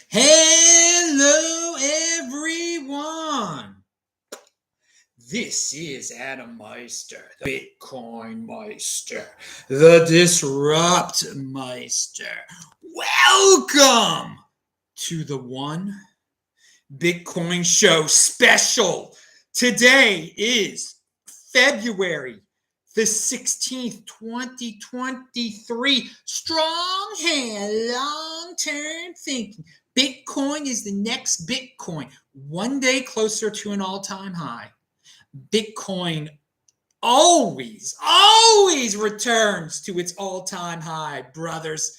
Hello, everyone. This is Adam Meister, the Bitcoin Meister, the Disrupt Meister. Welcome to the One Bitcoin Show special. Today is February the 16th, 2023. Strong hand, long-term thinking. Bitcoin is the next Bitcoin. One day closer to an all-time high. Bitcoin always returns to its all-time high, brothers.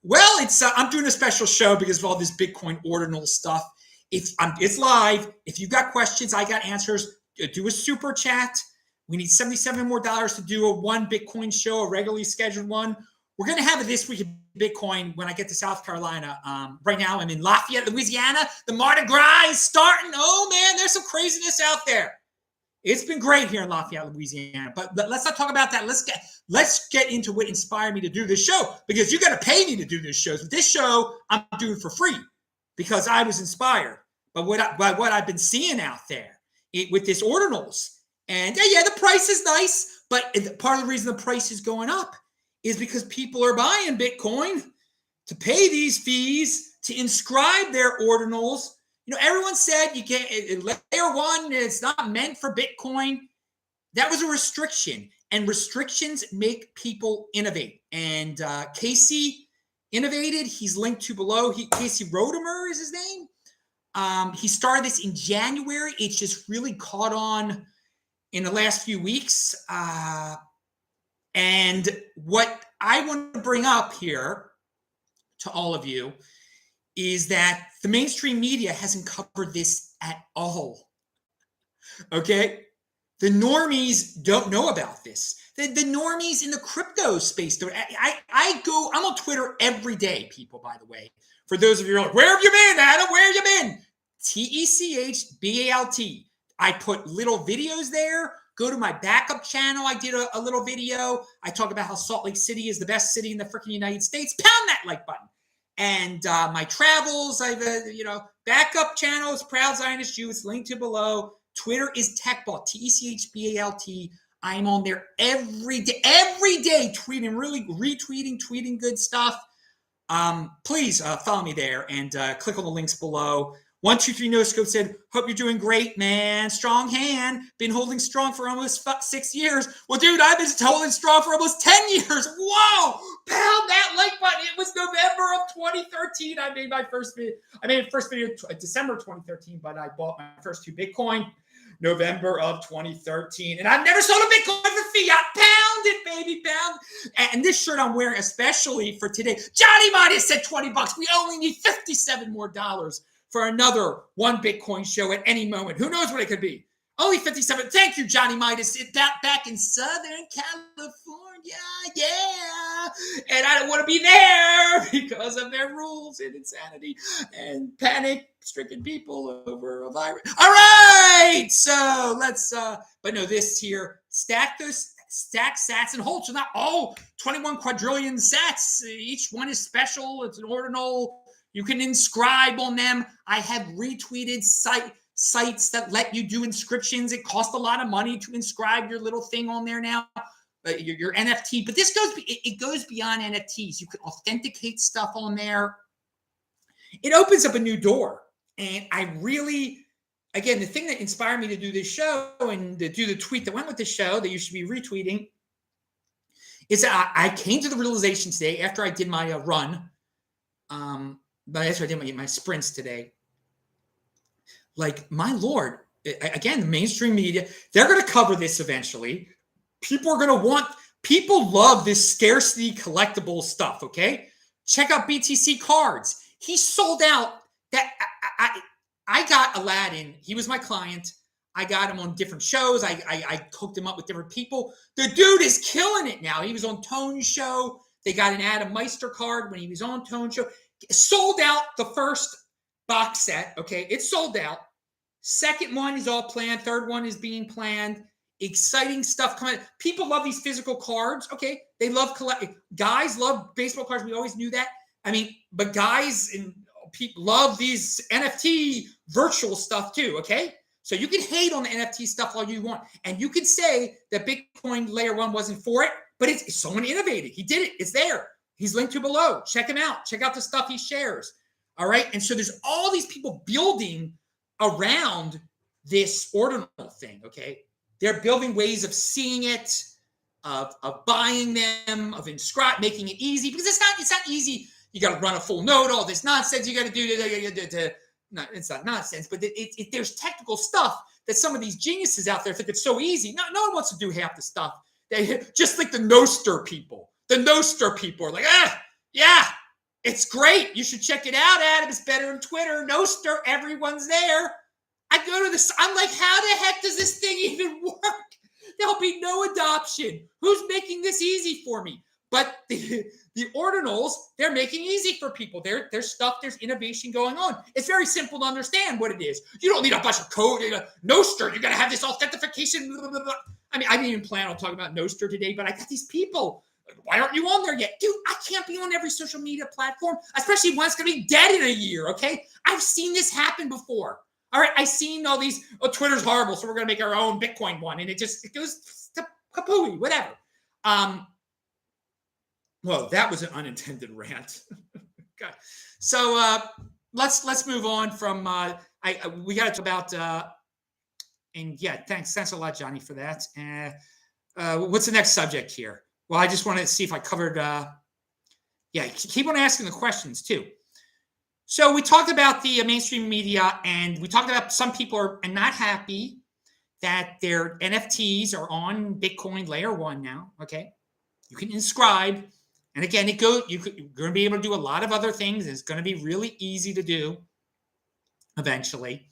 Well, I'm doing a special show because of all this Bitcoin Ordinals stuff. It's live. If you've got questions, I got answers. Do a super chat. We need $77 more to do a one Bitcoin show, a regularly scheduled one. We're going to have it this week in Bitcoin when I get to South Carolina. Right now, I'm in Lafayette, Louisiana. The Mardi Gras is starting. Oh, man, there's some craziness out there. It's been great here in Lafayette, Louisiana. But let's not talk about that. Let's get into what inspired me to do this show, because you got to pay me to do this show. This show I'm doing for free because I was inspired by what I've been seeing out there with this Ordinals. And yeah, the price is nice, but part of the reason the price is going up is because people are buying Bitcoin to pay these fees to inscribe their Ordinals. You know, everyone said you can't, layer one, it's not meant for Bitcoin. That was a restriction, and restrictions make people innovate. And Casey innovated. He's linked to below. Casey Rodemer is his name. He started this in January. It's just really caught on in the last few weeks. And what I want to bring up here to all of you is that the mainstream media hasn't covered this at all. Okay? The normies don't know about this. The normies in the crypto space. I'm on Twitter every day, people, by the way. For those of you who are like, where have you been, Adam? Where have you been? TECHBALT. I put little videos there. Go to my backup channel. I did a little video. I talk about how Salt Lake City is the best city in the freaking United States. Pound that like button. And my travels, I have backup channels, Proud Zionist Jew. It's linked to below. Twitter is TechBalt, TECHBALT. I'm on there every day, tweeting, really retweeting, tweeting good stuff. Please follow me there and click on the links below. 123 No Scope said, hope you're doing great, man. Strong hand. Been holding strong for almost 6 years. Well, dude, I've been holding strong for almost 10 years. Whoa! Pound that like button. It was November of 2013. I made my first video. I made the first video December 2013, but I bought my first 2 Bitcoin November of 2013. And I've never sold a Bitcoin for fiat. Pound it, baby, pound. And this shirt I'm wearing especially for today. Johnny Midas said $20. We only need $57 more for another one Bitcoin show at any moment. Who knows what it could be? Only 57. Thank you, Johnny Midas. Back in Southern California. Yeah. And I don't want to be there because of their rules and insanity and panic-stricken people over a virus. All right. So let's, but no, this here, stack sats and hold. So not all 21 quadrillion sats. Each one is special. It's an ordinal. You can inscribe on them. I have retweeted sites that let you do inscriptions. It costs a lot of money to inscribe your little thing on there now, your NFT. But this goes beyond NFTs. You can authenticate stuff on there. It opens up a new door. And I really, again, the thing that inspired me to do this show and to do the tweet that went with the show that you should be retweeting is that I came to the realization today after I did my run. But that's what I did my sprints today. Like, my Lord, again, the mainstream media, they're going to cover this eventually. People love this scarcity collectible stuff, okay? Check out BTC cards. He sold out. That I got Aladdin. He was my client. I got him on different shows. I hooked him up with different people. The dude is killing it now. He was on Tone's show. They got an Adam Meister card when he was on Tone's show. Sold out the first box set. Okay, it's sold out. Second one is all planned. Third one is being planned. Exciting stuff coming. People love these physical cards. Okay, they love collecting. Guys love baseball cards. We always knew that. I mean, but guys and people love these NFT virtual stuff too, okay? So you can hate on the NFT stuff all you want. And you can say that Bitcoin Layer 1 wasn't for it, but it's someone innovated. He did it. It's there. He's linked to below. Check him out. Check out the stuff he shares. All right. And so there's all these people building around this ordinal thing, okay? They're building ways of seeing it, of buying them, of making it easy, because it's not easy. You got to run a full node, all this nonsense you got to do. No, it's not nonsense, but there's technical stuff that some of these geniuses out there think it's so easy. No one wants to do half the stuff. They just like the Nostr people. The Nostr people are like, yeah, it's great. You should check it out, Adam. It's better on Twitter. Nostr, everyone's there. I go to this. I'm like, how the heck does this thing even work? There'll be no adoption. Who's making this easy for me? But the ordinals, they're making easy for people. There's stuff, there's innovation going on. It's very simple to understand what it is. You don't need a bunch of code. Nostr, you got to have this authentication. Blah, blah, blah. I mean, I didn't even plan on talking about Nostr today, but I got these people. Why aren't you on there yet? Dude, I can't be on every social media platform, especially when it's going to be dead in a year, okay? I've seen this happen before. All right, I've seen all these, Twitter's horrible, so we're going to make our own Bitcoin one. And it goes to kapooey, whatever. Well, that was an unintended rant. Okay. So let's move on from, we got to talk about, and yeah, thanks a lot, Johnny, for that. What's the next subject here? Well, I just want to see if I covered, keep on asking the questions too. So we talked about the mainstream media, and we talked about some people are not happy that their NFTs are on Bitcoin Layer 1 now, okay? You can inscribe, and again, you're going to be able to do a lot of other things. It's going to be really easy to do eventually.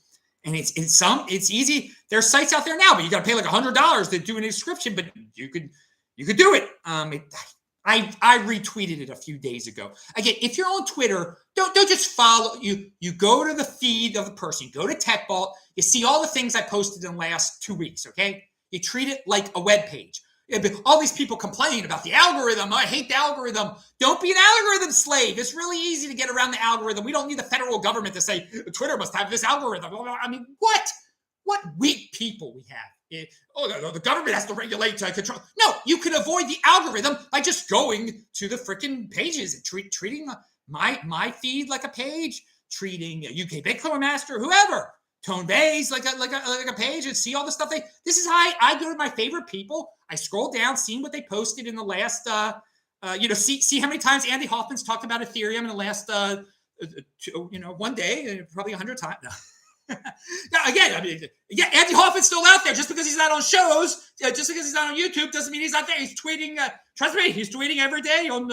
And it's easy. There are sites out there now, but you got to pay like $100 to do an inscription, but you could do it. I retweeted it a few days ago. Again, if you're on Twitter, don't just follow. You go to the feed of the person. You go to Tech Vault. You see all the things I posted in the last 2 weeks, okay? You treat it like a web page. All these people complaining about the algorithm. I hate the algorithm. Don't be an algorithm slave. It's really easy to get around the algorithm. We don't need the federal government to say, Twitter must have this algorithm. I mean, what weak people we have. The government has to regulate to control. No, you can avoid the algorithm by just going to the freaking pages and treating my feed like a page, treating UK Bitcoin Master, whoever, Tone Bays like a page, and see all the stuff this is how I go to my favorite people. I scroll down, seeing what they posted in the last, see how many times Andy Hoffman's talked about Ethereum in the last, 1 day, probably 100 times. No. Again, Andy Hoffman's still out there. Just because he's not on shows, just because he's not on YouTube, doesn't mean he's not there. He's tweeting. Trust me, he's tweeting every day. On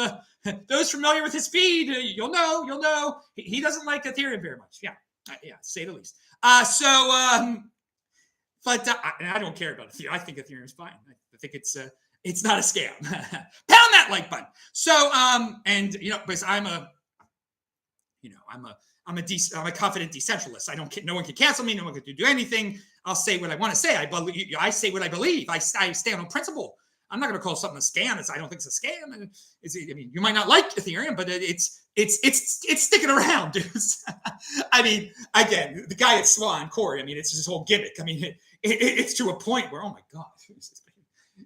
those familiar with his feed, you'll know. He doesn't like Ethereum very much. Yeah, say the least. But I don't care about Ethereum. I think Ethereum is fine. I think it's not a scam. Pound that like button. So because I'm a confident decentralist. No one can cancel me. No one can do anything. I'll say what I want to say. I say what I believe. I stand on principle. I'm not going to call something a scam. I don't think it's a scam. And you might not like Ethereum, but it's sticking around, dudes. I mean, again, the guy at Swan, Corey. It's his whole gimmick. It's to a point where, oh my god,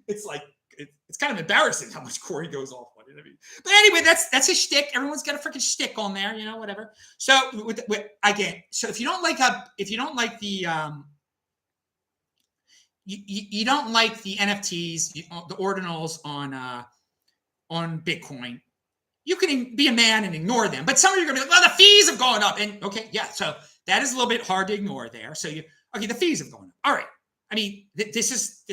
it's like it's kind of embarrassing how much Corey goes off on it. But anyway, that's his shtick. Everyone's got a freaking shtick on there, whatever. So so if you don't like you don't like the NFTs, the ordinals on Bitcoin, you can be a man and ignore them. But some of you are going to be like, well, the fees have gone up. And okay, yeah, so that is a little bit hard to ignore there. So the fees have gone up. All right. This is.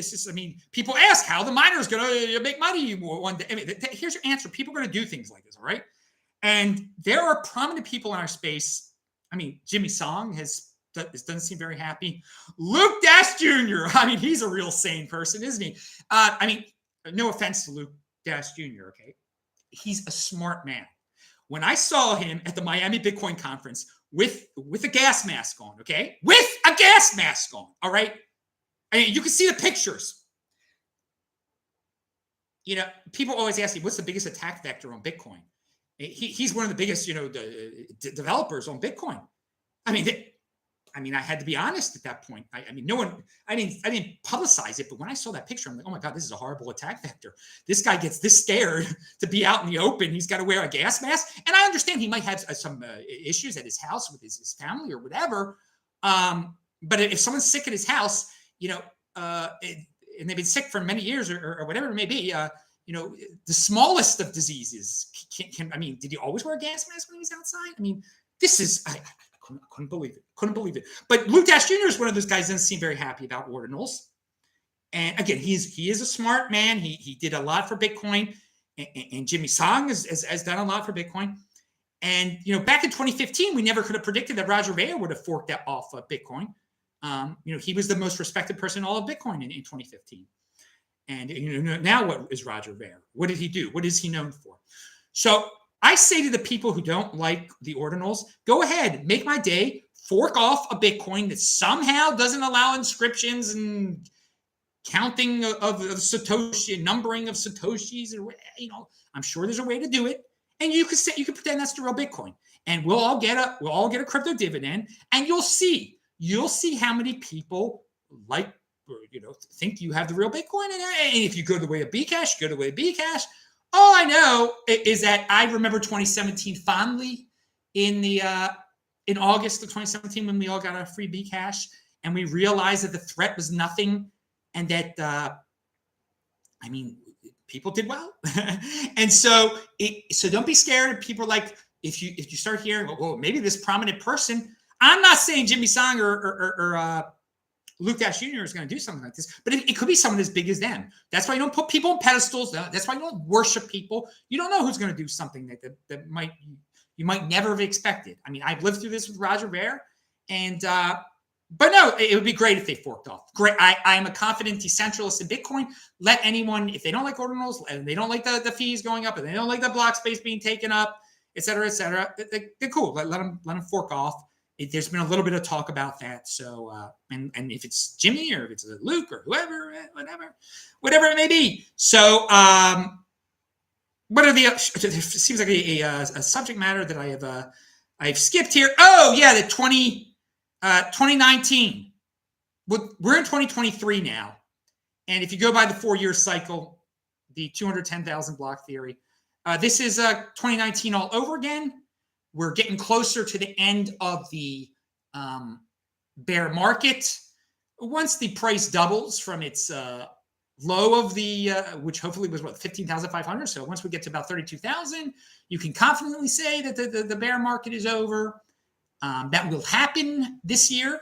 People ask how the miner is going to make money one day. Here's your answer. People are going to do things like this, all right? And there are prominent people in our space. Jimmy Song doesn't seem very happy. Luke Dash Jr. He's a real sane person, isn't he? No offense to Luke Dash Jr., okay? He's a smart man. When I saw him at the Miami Bitcoin conference with a gas mask on, okay? With a gas mask on, all right? You can see the pictures. People always ask me, what's the biggest attack vector on Bitcoin? He's one of the biggest, developers on Bitcoin. I mean, I had to be honest at that point. I mean, no one, I didn't publicize it, but when I saw that picture, I'm like, oh my God, this is a horrible attack vector. This guy gets this scared to be out in the open. He's got to wear a gas mask. And I understand he might have some issues at his house with his family or whatever. But if someone's sick at his house, and they've been sick for many years or whatever it may be, the smallest of diseases I mean, did he always wear a gas mask when he was outside? I mean, this is, I couldn't believe it. Couldn't believe it. But Luke Dash Jr. is one of those guys that doesn't seem very happy about ordinals. And again, he is a smart man. He did a lot for Bitcoin. And Jimmy Song has done a lot for Bitcoin. And, back in 2015, we never could have predicted that Roger Ver would have forked that off of Bitcoin. He was the most respected person in all of Bitcoin in 2015. And now what is Roger Ver? What did he do? What is he known for? So I say to the people who don't like the ordinals, go ahead, make my day, fork off a Bitcoin that somehow doesn't allow inscriptions and counting of Satoshi, numbering of Satoshis, or I'm sure there's a way to do it. And you can pretend that's the real Bitcoin, and we'll all get a crypto dividend, and you'll see how many people think you have the real Bitcoin, and if you go the way of Bcash, go the way of Bcash. All I know is that I remember 2017 fondly in August of 2017 when we all got our free Bcash, and we realized that the threat was nothing, and that people did well. And so don't be scared. People like if you start hearing, well, maybe this prominent person. I'm not saying Jimmy Song or Luke Dash Jr. is going to do something like this, but it could be someone as big as them. That's why you don't put people on pedestals. That's why you don't worship people. You don't know who's going to do something that you might never have expected. I mean, I've lived through this with Roger Ver, and but no, it would be great if they forked off. Great. I am a confident decentralist in Bitcoin. Let anyone, if they don't like ordinals and they don't like the fees going up and they don't like the block space being taken up, et cetera, they're cool. Let them fork off. There's been a little bit of talk about that. So, and if it's Jimmy or if it's Luke or whoever, whatever it may be. So, what are it seems like a subject matter that I've skipped here. Oh yeah, the 2019. We're in 2023 now. And if you go by the 4-year cycle, the 210,000 block theory, this is 2019 all over again. We're getting closer to the end of the bear market. Once the price doubles from its low of the, which hopefully was 15,500. So once we get to about 32,000, you can confidently say that the bear market is over. That will happen this year.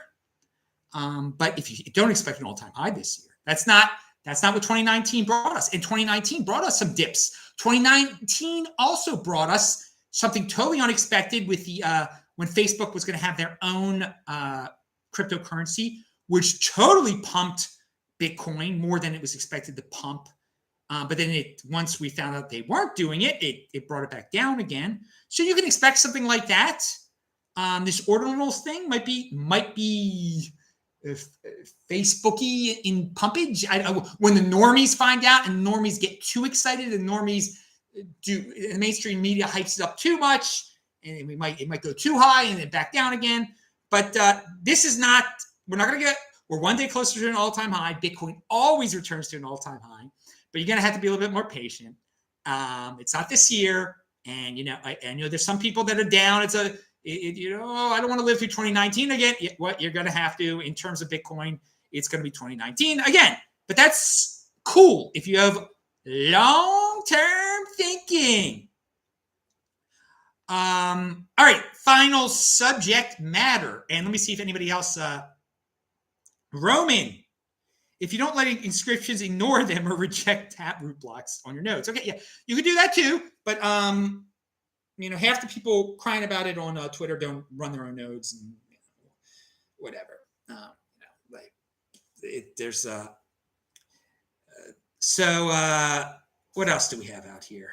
But if you don't expect an all-time high this year, that's not what 2019 brought us. And 2019 brought us some dips. 2019 also brought us something totally unexpected with the when Facebook was going to have their own cryptocurrency, which totally pumped Bitcoin more than it was expected to pump. But then once we found out they weren't doing it, it brought it back down again. So you can expect something like that. This ordinals thing might be Facebooky in pumpage. When the normies find out and normies get too excited and normies the mainstream media hypes it up too much, and it might go too high and then back down again. But this is not. We're one day closer to an all-time high. Bitcoin always returns to an all-time high, but you're gonna have to be a little bit more patient. It's not this year, and I know there's some people that are down. I don't want to live through 2019 again. What you're gonna have to in terms of Bitcoin, it's gonna be 2019 again. But that's cool if you have long-term thinking. All right, final subject matter. And let me see if anybody else. Roman, if you don't like inscriptions, ignore them or reject taproot blocks on your nodes. Okay, yeah, you can do that too. But half the people crying about it on Twitter don't run their own nodes and whatever. There's what else do we have out here?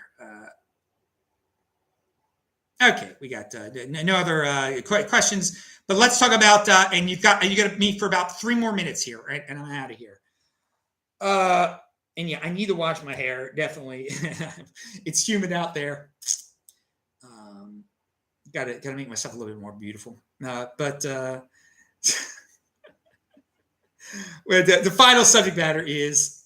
Okay, we got no other questions, but let's talk about and you got me for about 3 more minutes here, right? And I'm out of here. And yeah, I need to wash my hair, definitely. It's humid out there. Gotta make myself a little bit more beautiful. But well, the final subject matter is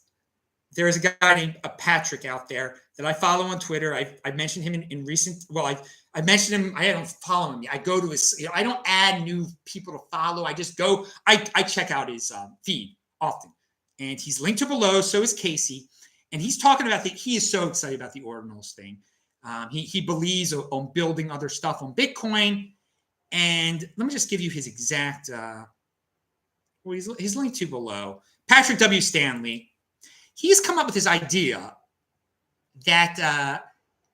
there is a guy named Patrick out there that I follow on Twitter. I mentioned him in recent. Well, I mentioned him. I don't follow him. I go to his. I don't add new people to follow. I just go. I check out his feed often, and he's linked to below. So is Casey, and he's talking about he is so excited about the ordinals thing. He believes on building other stuff on Bitcoin. And let me just give you his exact, well, he's linked to below. Patrick W. Stanley. He's come up with this idea that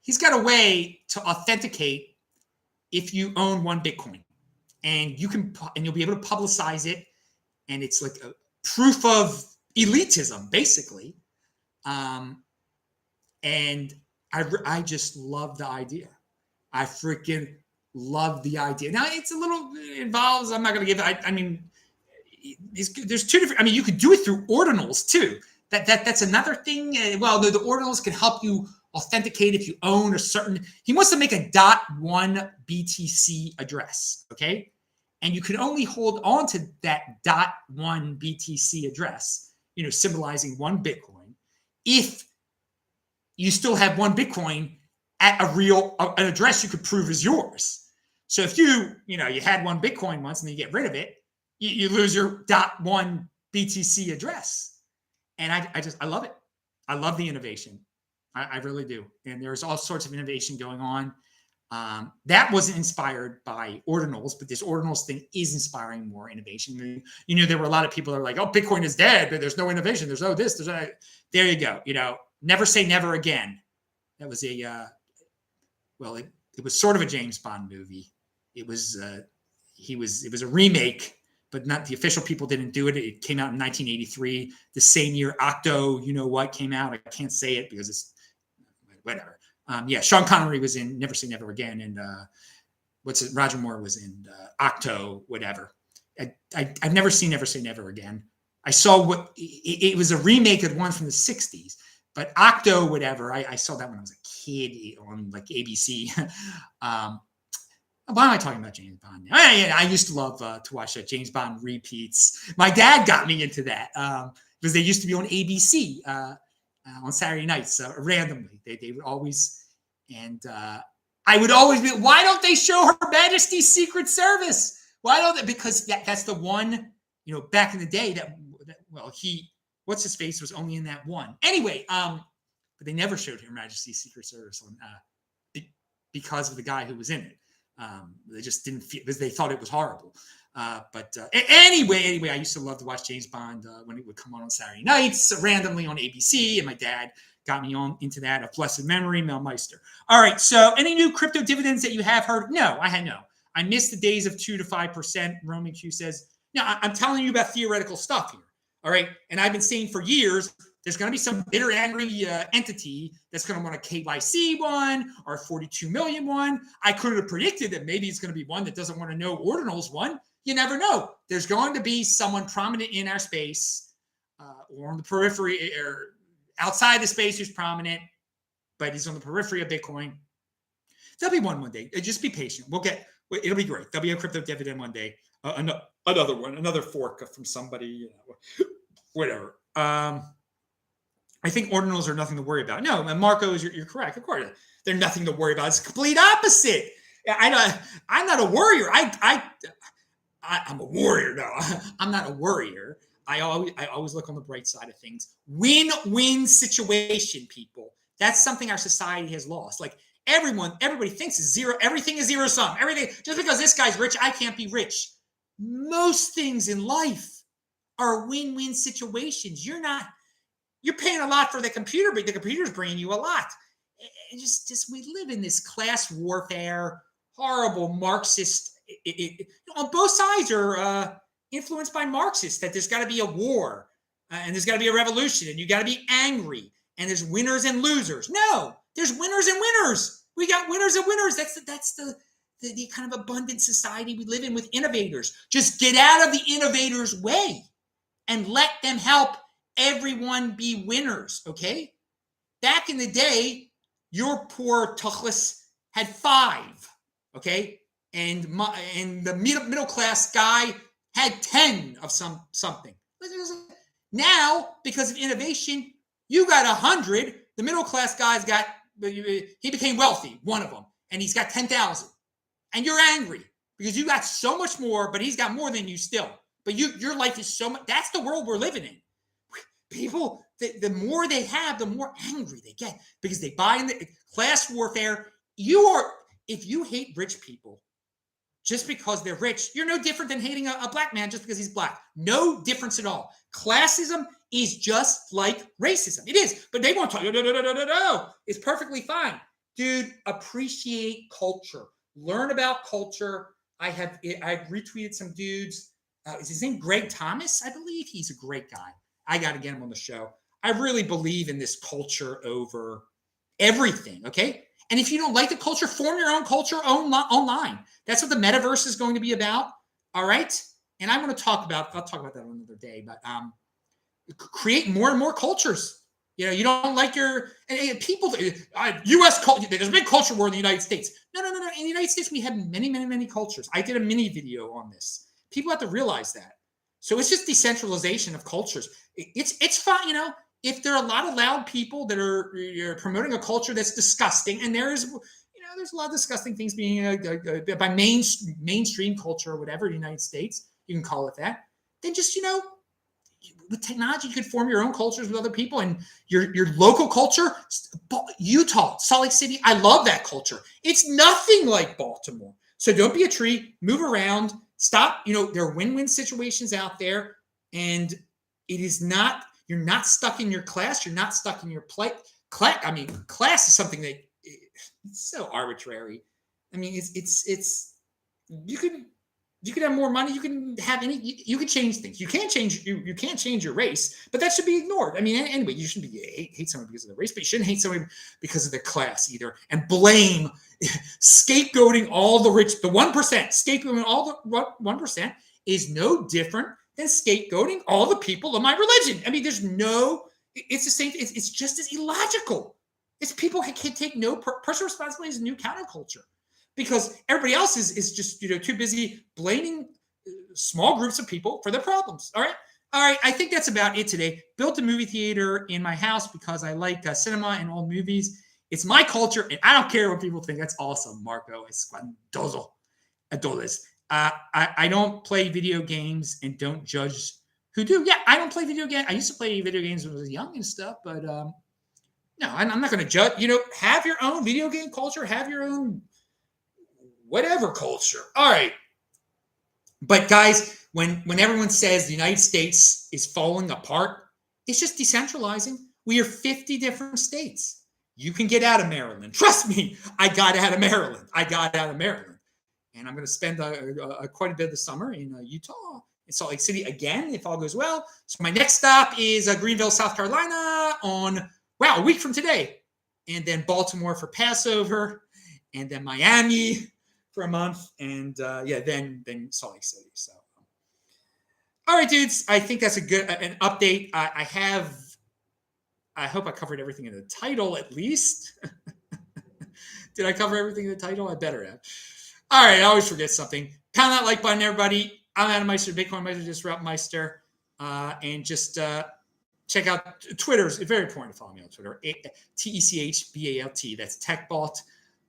he's got a way to authenticate if you own one Bitcoin. And you'll be able to publicize it. And it's like a proof of elitism, basically. And I just love the idea. I freaking love the idea. Now it's a little involves. I'm not going to give it. I mean, there's two different. I mean, you could do it through ordinals too. That's another thing. Well, the ordinals can help you authenticate if you own a certain. He wants to make a .1 BTC address. Okay, and you can only hold on to that .1 BTC address. Symbolizing one Bitcoin. If you still have one Bitcoin at an address you could prove is yours. So if you had one Bitcoin once and then you get rid of it, you lose your .1 BTC address. And I love it. I love the innovation. I really do. And there's all sorts of innovation going on. That wasn't inspired by ordinals, but this ordinals thing is inspiring more innovation. There were a lot of people that are like, oh, Bitcoin is dead, but there's no innovation. There's no this, there's no. There you go. Never say never again. That was it was sort of a James Bond movie. It was a remake, but not the official people didn't do it. It came out in 1983, the same year Octo, came out. I can't say it because it's whatever. Sean Connery was in Never Say Never Again, and Roger Moore was in Octo, whatever. I've never seen Never Say Never Again. I saw it was a remake of one from the 60s. But Octo, whatever, I saw that when I was a kid on like ABC. Why am I talking about James Bond now? I used to love to watch James Bond repeats. My dad got me into that because they used to be on ABC on Saturday nights randomly. They would always, and I would always be, why don't they show Her Majesty's Secret Service? Why don't they? Because that's the one, back in the day what's his face was only in that one. Anyway, but they never showed Her Majesty's Secret Service on because of the guy who was in it. They just didn't feel because they thought it was horrible. Anyway, I used to love to watch James Bond when it would come on Saturday nights randomly on ABC, and my dad got me into that of blessed memory, Mel Meister. All right, so any new crypto dividends that you have heard? No, I had no. I missed the days of 2 to 5%. Roman Q says, no, I'm telling you about theoretical stuff here. All right. And I've been saying for years, there's going to be some bitter, angry entity that's going to want a KYC one or a 42 million one. I could have predicted that maybe it's going to be one that doesn't want to know ordinals one. You never know. There's going to be someone prominent in our space or on the periphery or outside the space who's prominent, but he's on the periphery of Bitcoin. There'll be one day. Just be patient. It'll be great. There'll be a crypto dividend one day. Another one, another fork from somebody, whatever. I think ordinals are nothing to worry about. No, Marco, you're correct. Of course, they're nothing to worry about. It's the complete opposite. I'm not a worrier. I'm a warrior. No, I'm not a worrier. I always look on the bright side of things. Win-win situation, people. That's something our society has lost. Like everybody thinks is zero. Everything is zero sum. Everything, just because this guy's rich, I can't be rich. Most things in life are win-win situations. You're paying a lot for the computer, but the computer's bringing you a lot. We live in this class warfare, horrible Marxist. On both sides are influenced by Marxists, that there's got to be a war and there's got to be a revolution and you got to be angry and there's winners and losers. No, there's winners and winners. We got winners and winners. That's the kind of abundant society we live in with innovators. Just get out of the innovators' way and let them help everyone be winners, okay? Back in the day, your poor Tuchlis had 5, okay? And the middle class guy had 10 of something. Now, because of innovation, you got 100. The middle class guy's got, he became wealthy, one of them, and he's got 10,000. And you're angry because you got so much more, but he's got more than you still. But your life is so much. That's the world we're living in. People, the more they have, the more angry they get because they buy in the class warfare. If you hate rich people just because they're rich, you're no different than hating a black man just because he's black. No difference at all. Classism is just like racism. It is, but they won't talk. No. It's perfectly fine. Dude, appreciate culture. Learn about culture. I've retweeted some dudes. Is his name Greg Thomas? I believe he's a great guy. I got to get him on the show. I really believe in this culture over everything, okay? And if you don't like the culture, form your own culture online. That's what the metaverse is going to be about, all right? And I'll talk about that on another day, but create more and more cultures. You don't like your people. U.S. culture. There's a big culture war in the United States. No. In the United States, we have many, many, many cultures. I did a mini video on this. People have to realize that. So it's just decentralization of cultures. It's fine, if there are a lot of loud people that are promoting a culture that's disgusting, and there's a lot of disgusting things being by mainstream culture or whatever in the United States, you can call it that. Then just with technology, you could form your own cultures with other people and your local culture. Utah, Salt Lake City, I love that culture. It's nothing like Baltimore. So don't be a tree. Move around. Stop. There are win-win situations out there, and it is not. You're not stuck in your class. You're not stuck in your class is something that it's so arbitrary. It's you can have more money. You can have you can change things. You can't change your race, but that should be ignored. Anyway, you shouldn't hate someone because of their race, but you shouldn't hate someone because of their class either. And blame, scapegoating all the rich, the 1%, scapegoating all the 1% is no different than scapegoating all the people of my religion. It's the same. It's just as illogical. It's people can't take no personal responsibility as a new counterculture because everybody else is just too busy blaming small groups of people for their problems. All right. I think that's about it today. Built a movie theater in my house because I like cinema and old movies. It's my culture, and I don't care what people think. That's awesome, Marco. Espantoso. Adoles. I don't play video games and don't judge who do. Yeah, I don't play video games. I used to play video games when I was young and stuff, but no, I'm not going to judge. Have your own video game culture. Have your own whatever culture. All right. But guys, when everyone says the United States is falling apart, it's just decentralizing. We are 50 different states. You can get out of Maryland. Trust me, I got out of Maryland. And I'm going to spend quite a bit of the summer in Utah, in Salt Lake City again, if all goes well. So my next stop is Greenville, South Carolina on, a week from today. And then Baltimore for Passover. And then Miami for a month. And then Salt Lake City. So, all right, dudes. I think that's an update. I hope I covered everything in the title at least. Did I cover everything in the title? I better have. All right, I always forget something. Pound that like button, everybody. I'm Adam Meister, Bitcoin Meister, Disrupt Meister. And just check out Twitter. It's very important to follow me on Twitter. TECHBALT. That's TechBalt,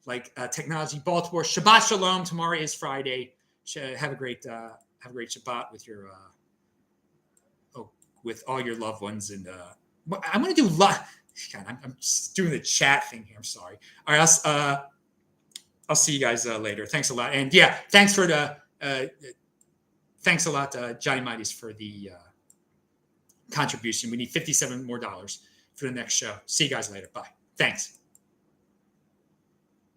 like technology Baltimore. Shabbat Shalom. Tomorrow is Friday. Have a great Shabbat with your with all your loved ones. And I'm going to do God, I'm just doing the chat thing here. I'm sorry. All right, I'll see you guys later. Thanks a lot. And thanks a lot, Johnny Midas, for the contribution. We need $57 more for the next show. See you guys later. Bye. Thanks.